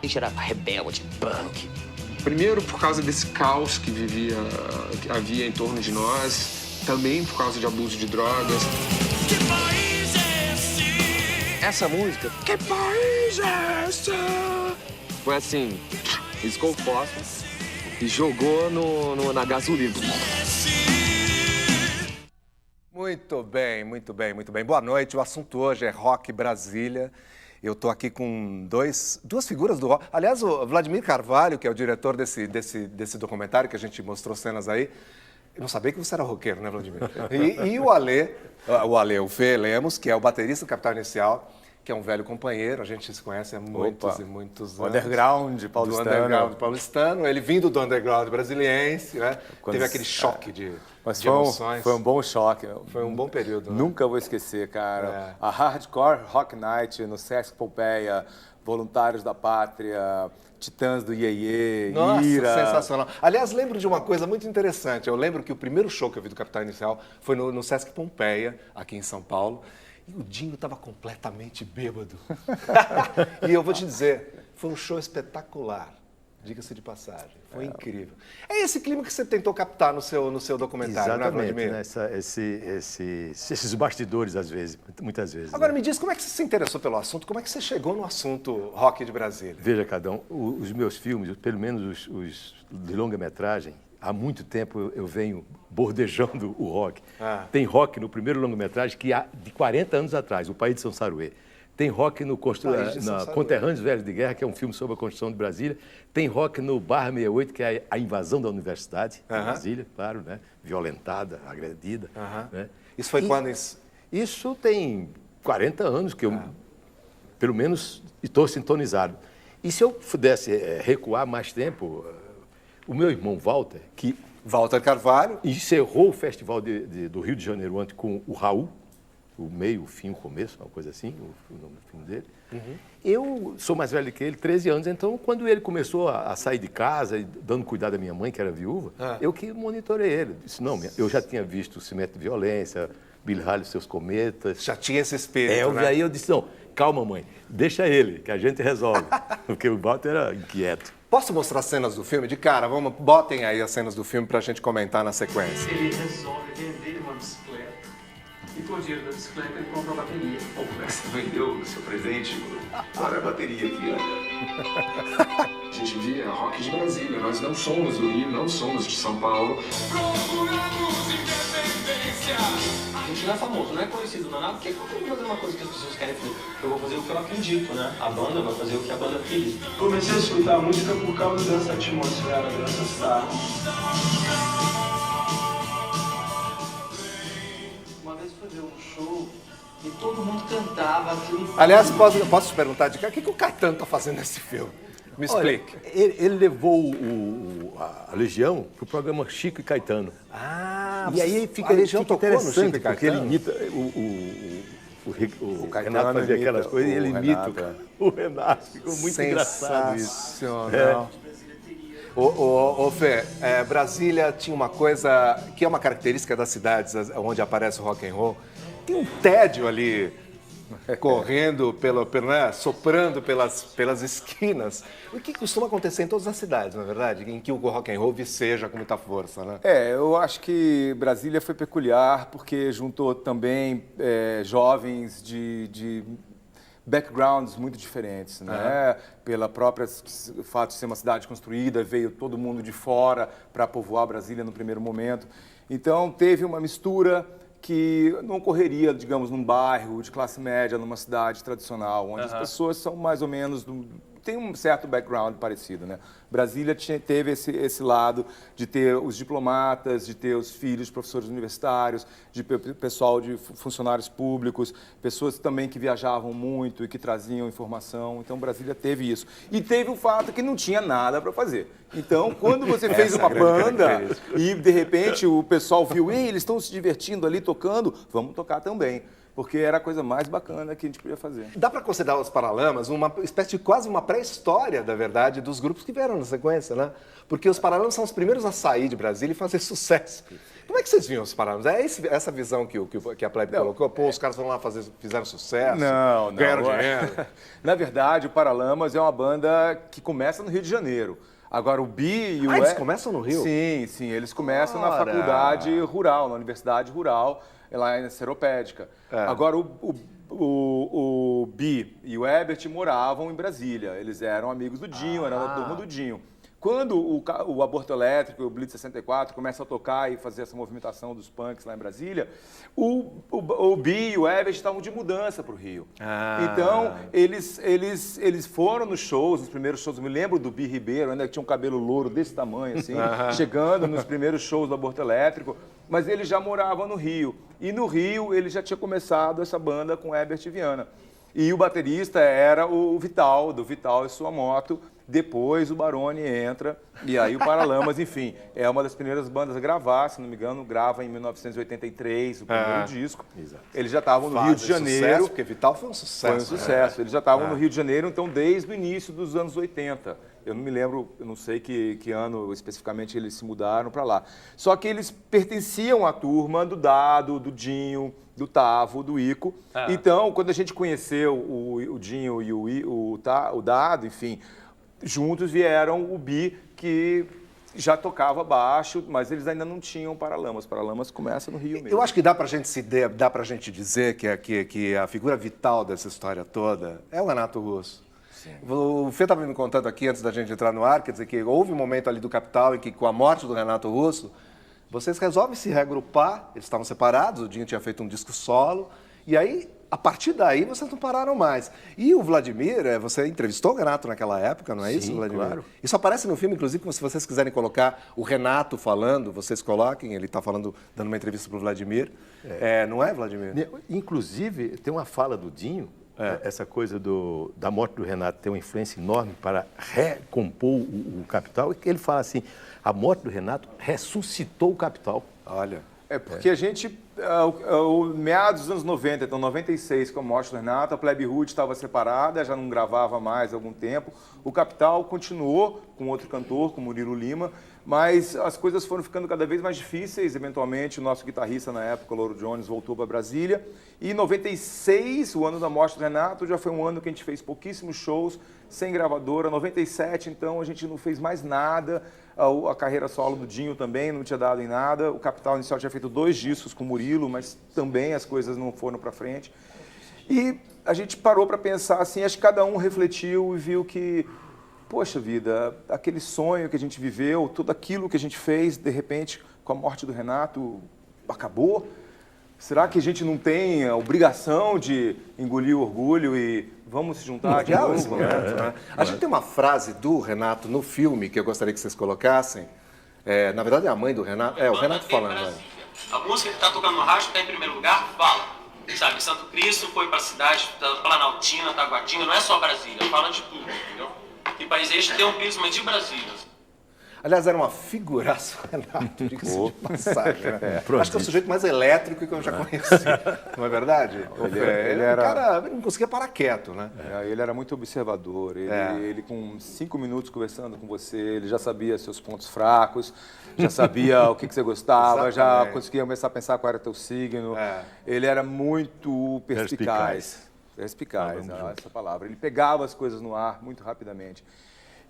A gente era rebelde, punk. Primeiro, por causa desse caos que havia em torno de nós, também por causa de abuso de drogas. Que país é esse? Essa música, Que país é esse? foi assim, riscou o fósforo e jogou na gasolina. Muito bem, muito bem, muito bem. Boa noite, o assunto hoje é Rock Brasília. Eu estou aqui com duas figuras do rock. Aliás, o Vladimir Carvalho, que é o diretor desse documentário que a gente mostrou cenas aí, eu não sabia que você era roqueiro, né, Vladimir? E o Fê Lemos, que é o baterista do Capital Inicial, que é um velho companheiro, a gente se conhece há muitos e muitos anos. Underground paulistano. Do underground paulistano, ele vindo do underground brasiliense, né? Teve aquele choque de emoções. Foi um bom choque. Foi um bom período, né? Nunca vou esquecer, cara. A Hardcore Rock Night no Sesc Pompeia, Voluntários da Pátria, Titãs do Iê, Nossa, Ira. sensacional. Aliás, lembro de uma coisa muito interessante. Eu lembro que o primeiro show que eu vi do Capital Inicial foi no Sesc Pompeia, aqui em São Paulo. E o Dinho estava completamente bêbado. E eu vou te dizer, foi um show espetacular. Diga-se de passagem. Foi incrível. É esse clima que você tentou captar no seu documentário, Exatamente, né, Vladimir? né? Esses bastidores, às vezes, muitas vezes. Agora, né? me diz, como é que você se interessou pelo assunto? Como é que você chegou no assunto rock de Brasília? Veja, Cadão, os meus filmes, pelo menos os de longa-metragem, há muito tempo eu venho bordejando o rock. Tem rock no primeiro longa-metragem que há de 40 anos atrás, O País de São Saruê. Tem rock no Conterrâneos Velhos de Guerra, que é um filme sobre a construção de Brasília. Tem rock no Bar 68, que é a invasão da universidade de Brasília, claro, né? Violentada, agredida. Né? Isso foi quando? Isso tem 40 anos que eu, pelo menos, estou sintonizado. E se eu pudesse recuar mais tempo, o meu irmão Walter, que Walter Carvalho. encerrou o Festival do Rio de Janeiro ontem com o Raul, o meio, o fim, o começo, uma coisa assim, o nome do filme dele. Eu sou mais velho que ele, 13 anos, então quando ele começou a sair de casa, e dando cuidado da minha mãe, que era viúva, eu que monitorei ele. Disse, não, eu já tinha visto o Cimento de Violência, Billy Haley e seus Cometas. Já tinha esse espírito, né? Aí eu disse, não, calma, mãe, deixa ele, que a gente resolve. Porque o Walter era inquieto. Posso mostrar cenas do filme? De cara, botem aí as cenas do filme pra gente comentar na sequência. Ele resolve vender uma bicicleta e com o dinheiro da bicicleta ele compra a bateria. Pô, como é que você vendeu o seu presente? Olha a bateria aqui, olha. A gente via rock de Brasília, nós não somos do Rio, não somos de São Paulo. Procuramos independência. A gente não é famoso, não é conhecido, não é nada. Por que eu tenho que fazer uma coisa que as pessoas querem fazer? Eu vou fazer o que eu acredito, né? A banda vai fazer o que a banda acredita. Comecei a escutar música por causa dessa atmosfera, dessa cidade. Uma vez foi ver um show e todo mundo cantava aquilo. Aliás, posso te perguntar, de cara, o que o Caetano tá fazendo nesse filme? Me explique. Ele levou a Legião para o programa Chico e Caetano. E aí fica interessante, porque ele imita o Renato fazia aquelas coisas e ele imita o Renato. Ficou muito engraçado isso. Sensacional. Ô Fê, Brasília tinha uma coisa que é uma característica das cidades onde aparece o rock and roll. Tem um tédio ali correndo, né, soprando pelas esquinas. O que costuma acontecer em todas as cidades, na verdade, em que o rock and roll viceja com muita força, né? Eu acho que Brasília foi peculiar porque juntou também jovens de backgrounds muito diferentes, né? Pela própria fato de ser uma cidade construída, veio todo mundo de fora para povoar Brasília no primeiro momento. Então teve uma mistura que não ocorreria, digamos, num bairro de classe média, numa cidade tradicional, onde as pessoas são mais ou menos tem um certo background parecido, né? Brasília teve esse lado de ter os diplomatas, de ter os filhos de professores universitários, de pessoal de funcionários públicos, pessoas também que viajavam muito e que traziam informação. Então, Brasília teve isso. E teve o fato que não tinha nada para fazer. Então, quando você fez uma banda e, de repente, o pessoal viu, eles estão se divertindo ali tocando, vamos tocar também. porque era a coisa mais bacana que a gente podia fazer. Dá para considerar os Paralamas uma espécie de quase uma pré-história, da verdade, dos grupos que vieram na sequência, né? Porque os Paralamas são os primeiros a sair de Brasília e fazer sucesso. Como é que vocês viam os Paralamas? É essa visão que a Plebe colocou? Pô, os caras foram lá fizeram sucesso, Não. ganharam dinheiro. Na verdade, o Paralamas é uma banda que começa no Rio de Janeiro. Agora, o Bi e o... eles começam no Rio? Sim, eles começam na Ora. faculdade rural, na universidade rural, lá em Seropédica. Agora, o Bi e o Herbert moravam em Brasília. Eles eram amigos do Dinho, eram da turma do Dinho. Quando o Aborto Elétrico, o Blitz 64, começam a tocar e fazer essa movimentação dos punks lá em Brasília, o Bi e o Herbert estavam de mudança para o Rio. Então, eles foram nos shows, nos primeiros shows. Eu me lembro do Bi Ribeiro, ainda que tinha um cabelo louro desse tamanho, assim, chegando nos primeiros shows do Aborto Elétrico, mas ele já morava no Rio. E no Rio, ele já tinha começado essa banda com Herbert Viana. E o baterista era o Vital, do Vital e Sua Moto. Depois o Barone entra, e aí o Paralamas, enfim, é uma das primeiras bandas a gravar, se não me engano, grava em 1983, o primeiro disco. Exato. Eles já estavam no Rio de Janeiro. Sucesso, porque Vital foi um sucesso. Foi um sucesso. Eles já estavam no Rio de Janeiro, então, desde o início dos anos 80. Eu não me lembro, eu não sei que ano especificamente eles se mudaram para lá. Só que eles pertenciam à turma do Dado, do Dinho, do Tavo, do Ico. Então, quando a gente conheceu o Dinho e o Dado, enfim, juntos vieram o Bi, que já tocava baixo, mas eles ainda não tinham Paralamas. Paralamas começa no Rio mesmo. Eu acho que dá pra gente dizer que a figura vital dessa história toda é o Renato Russo. Sim. O Fê estava me contando aqui, antes da gente entrar no ar, quer dizer que houve um momento ali do Capital em que, com a morte do Renato Russo, vocês resolvem se reagrupar, eles estavam separados, o Dinho tinha feito um disco solo, e aí, a partir daí, vocês não pararam mais. E o Vladimir, você entrevistou o Renato naquela época, não é isso, Vladimir? Claro. Isso aparece no filme, inclusive, se vocês quiserem colocar o Renato falando, vocês coloquem, ele está falando, dando uma entrevista para o Vladimir. Não é, Vladimir? Inclusive, tem uma fala do Dinho, essa coisa da morte do Renato tem uma influência enorme para recompor o Capital, que ele fala assim, a morte do Renato ressuscitou o Capital. Olha. É porque a gente, meados dos anos 90, então 96, com a morte do Renato, a Plebe Rude estava separada, já não gravava mais há algum tempo. O Capital continuou com outro cantor, com Murilo Lima, mas as coisas foram ficando cada vez mais difíceis. Eventualmente, o nosso guitarrista na época, o Louro Jones, voltou para Brasília. E em 96, o ano da morte do Renato, já foi um ano que a gente fez pouquíssimos shows, sem gravadora. 97, então, a gente não fez mais nada. A carreira solo do Dinho também não tinha dado em nada. O Capital inicial tinha feito 2 discos com o Murilo, mas também as coisas não foram para frente. E a gente parou para pensar assim, acho que cada um refletiu e viu que, poxa vida, aquele sonho que a gente viveu, tudo aquilo que a gente fez, de repente, com a morte do Renato, acabou. Será que a gente não tem a obrigação de engolir o orgulho e vamos se juntar de novo? Esse momento, né? A gente tem uma frase do Renato no filme que eu gostaria que vocês colocassem. Na verdade, é a mãe do Renato. O Renato falando. A música que está tocando no rádio está em primeiro lugar, fala. Sabe, Santo Cristo foi para a cidade da Planaltina, Taguatinga, não é só Brasília, fala de tudo, entendeu? Que país este tem um prisma de Brasília. Aliás, era uma figuraça, Renato, diga-se de passagem. Né? Acho que é o sujeito mais elétrico que eu já conheci, não é verdade? Ele era... cara, ele não conseguia parar quieto, né? Ele era muito observador, ele com 5 minutos conversando com você, ele já sabia seus pontos fracos, já sabia o que você gostava, já conseguia começar a pensar qual era o teu signo. Ele era muito perspicaz. Perspicaz, essa palavra. Ele pegava as coisas no ar muito rapidamente.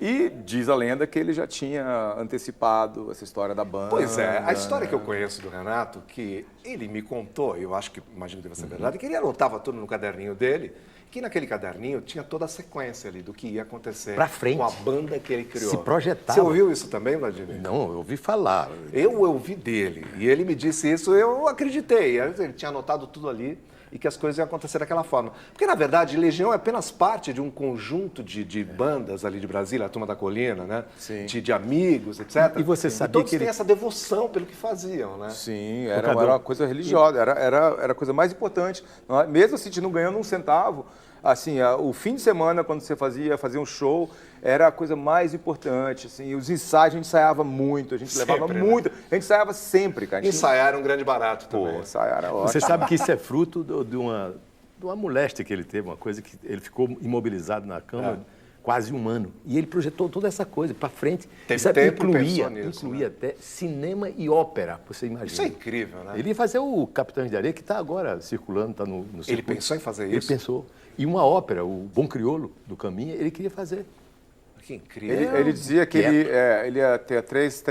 E diz a lenda que ele já tinha antecipado essa história da banda. Pois é, a história que eu conheço do Renato, que ele me contou, eu acho que, imagino que deve ser verdade, que ele anotava tudo no caderninho dele, que naquele caderninho tinha toda a sequência ali do que ia acontecer com a banda que ele criou. Se projetava. Você ouviu isso também, Vladimir? Não, eu ouvi falar. Eu ouvi dele, e ele me disse isso, eu acreditei. Ele tinha anotado tudo ali e que as coisas iam acontecer daquela forma. Porque, na verdade, Legião é apenas parte de um conjunto de bandas ali de Brasília, a Turma da Colina, né? De amigos, etc. E você sabia todos que ele... têm essa devoção pelo que faziam, né? Sim, era uma coisa religiosa, era a coisa mais importante. Mesmo assim, a gente não ganhando um centavo, Assim, o fim de semana, quando você fazia um show, era a coisa mais importante. Assim, os ensaios, a gente ensaiava muito, a gente levava Sempre, né? muito. A gente ensaiava sempre, cara. A gente Ensaiar era um grande barato também. Pô, ensaiar era ótimo. Você sabe que isso é fruto de uma moléstia que ele teve, uma coisa que ele ficou imobilizado na cama quase um ano. E ele projetou toda essa coisa para frente. Teve Isso tempo e pensou nisso, incluía até cinema e ópera, você imagina. Isso é incrível, né? Ele ia fazer o Capitães de Areia, que está agora circulando, está no circuito. Ele pensou em fazer Ele isso? pensou. E uma ópera, o Bom Crioulo, do Caminha, ele queria fazer. Que incrível. Ele dizia que ele ia ter três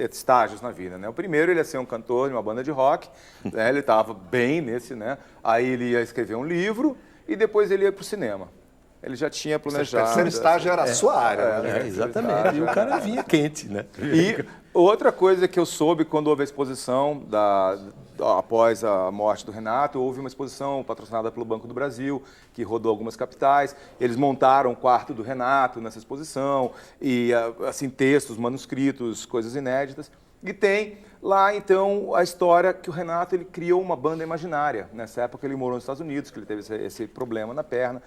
estágios na vida, né? O primeiro, ele ia ser um cantor de uma banda de rock, né? Ele estava bem nesse, né? Aí ele ia escrever um livro e depois ele ia para o cinema. Ele já tinha O planejado. terceiro estágio era a sua área. né? Exatamente. E o cara vinha quente, né? E outra coisa que eu soube quando houve a exposição após a morte do Renato, houve uma exposição patrocinada pelo Banco do Brasil, que rodou algumas capitais. Eles montaram o quarto do Renato nessa exposição, e assim, textos, manuscritos, coisas inéditas. E tem lá, então, a história que o Renato ele criou uma banda imaginária. Nessa época ele morou nos Estados Unidos, que ele teve esse problema na perna.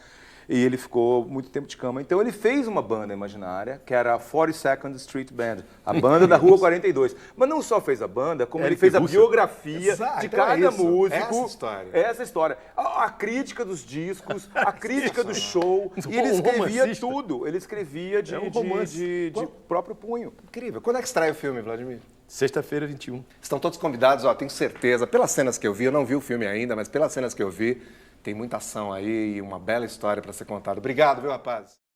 E ele ficou muito tempo de cama. Então ele fez uma banda imaginária, que era a 42nd Street Band, a banda da Rua 42. Mas não só fez a banda, como ele fez a biografia Exato, de então é cada isso. músico. Essa história. Essa história. A crítica dos discos, a crítica do show. E ele Um escrevia romancista. tudo. Ele escrevia de romance. próprio punho. Incrível. Quando é que estreia o filme, Vladimir? Sexta-feira, 21. Estão todos convidados, ó, tenho certeza. Pelas cenas que eu vi, eu não vi o filme ainda, mas pelas cenas que eu vi, tem muita ação aí e uma bela história para ser contada. Obrigado, viu, rapaz?